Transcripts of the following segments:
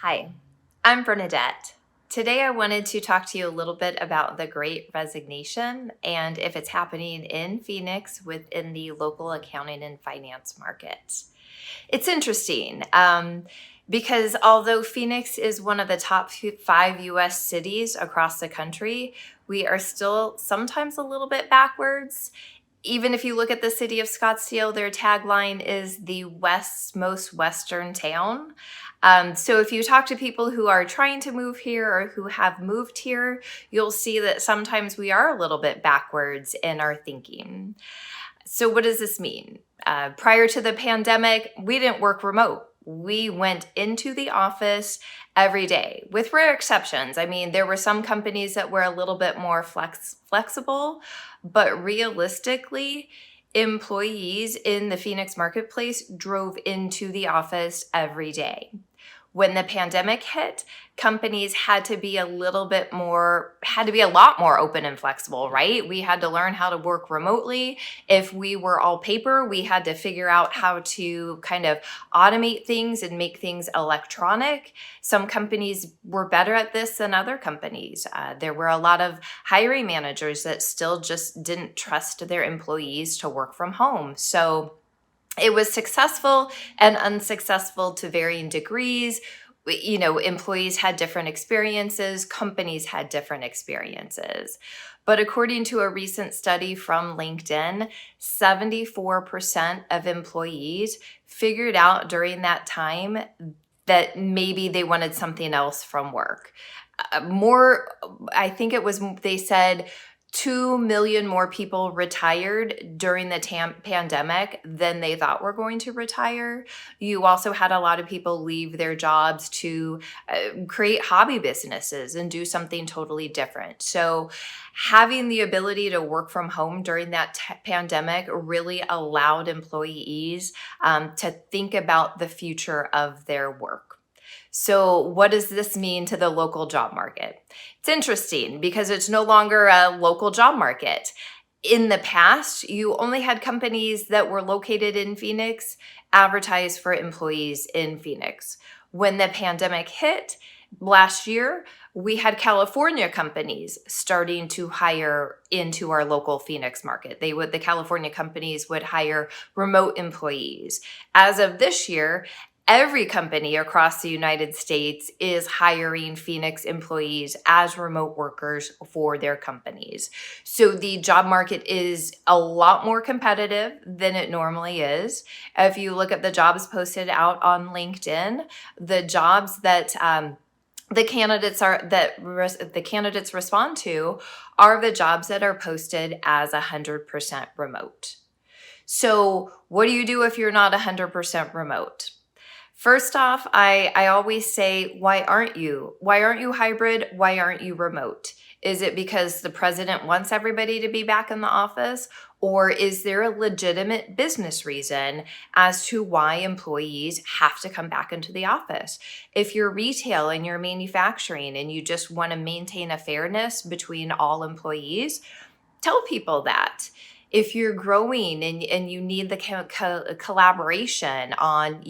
Hi, I'm Bernadette. Today I wanted to talk to you a little bit about the Great Resignation and if it's happening in Phoenix within the local accounting and finance market. It's interesting because although Phoenix is one of the top 5 US cities across the country, we are still sometimes a little bit backwards. Even if you look at the city of Scottsdale, their tagline is the West's most Western town. So if you talk to people who are trying to move here or who have moved here, you'll see that sometimes we are a little bit backwards in our thinking. So what does this mean? Prior to the pandemic, we didn't work remote. We went into the office every day, with rare exceptions. I mean, there were some companies that were a little bit more flexible, but realistically, employees in the Phoenix marketplace drove into the office every day. When the pandemic hit, companies had to be a lot more open and flexible, right? We had to learn how to work remotely. If we were all paper, we had to figure out how to kind of automate things and make things electronic. Some companies were better at this than other companies. There were a lot of hiring managers that still just didn't trust their employees to work from home. So it was successful and unsuccessful to varying degrees. Employees had different experiences, companies had different experiences. But according to a recent study from LinkedIn, 74% of employees figured out during that time that maybe they wanted something else from work. They said 2 million more people retired during the pandemic than they thought were going to retire. You also had a lot of people leave their jobs to create hobby businesses and do something totally different. So having the ability to work from home during that pandemic really allowed employees to think about the future of their work. So what does this mean to the local job market? It's interesting because it's no longer a local job market. In the past, you only had companies that were located in Phoenix advertise for employees in Phoenix. When the pandemic hit last year, we had California companies starting to hire into our local Phoenix market. The California companies would hire remote employees. As of this year, every company across the United States is hiring Phoenix employees as remote workers for their companies. So the job market is a lot more competitive than it normally is. If you look at the jobs posted out on LinkedIn, the jobs that the candidates respond to are the jobs that are posted as 100% remote. So what do you do if you're not 100% remote? First off, I always say, why aren't you? Why aren't you hybrid? Why aren't you remote? Is it because the president wants everybody to be back in the office? Or is there a legitimate business reason as to why employees have to come back into the office? If you're retail and you're manufacturing and you just want to maintain a fairness between all employees, tell people that. If you're growing and you need the collaboration on,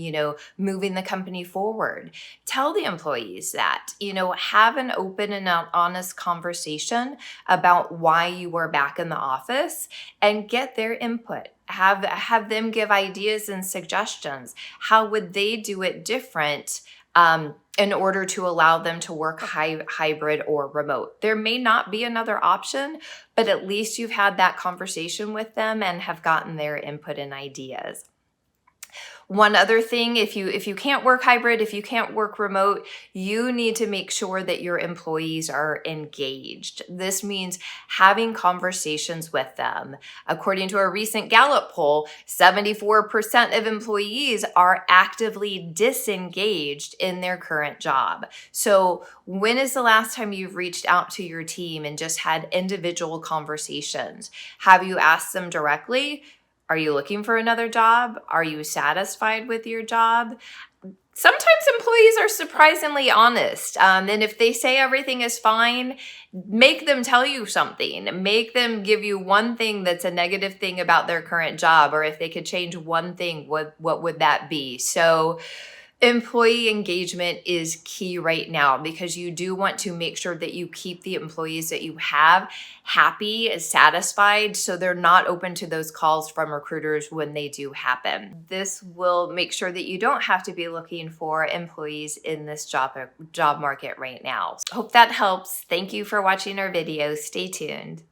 moving the company forward, tell the employees that, have an open and honest conversation about why you are back in the office and get their input. Have them give ideas and suggestions. How would they do it different in order to allow them to work hybrid or remote? There may not be another option, but at least you've had that conversation with them and have gotten their input and ideas. One other thing, if you can't work hybrid, if you can't work remote, you need to make sure that your employees are engaged. This means having conversations with them. According to a recent Gallup poll, 74% of employees are actively disengaged in their current job. So when is the last time you've reached out to your team and just had individual conversations? Have you asked them directly? Are you looking for another job? Are you satisfied with your job? Sometimes employees are surprisingly honest. And if they say everything is fine, make them tell you something. Make them give you one thing that's a negative thing about their current job. Or if they could change one thing, what would that be? So Employee engagement is key right now because you do want to make sure that you keep the employees that you have happy, satisfied, so they're not open to those calls from recruiters when they do happen. This will make sure that you don't have to be looking for employees in this job market right now. Hope that helps. Thank you for watching our video. Stay tuned.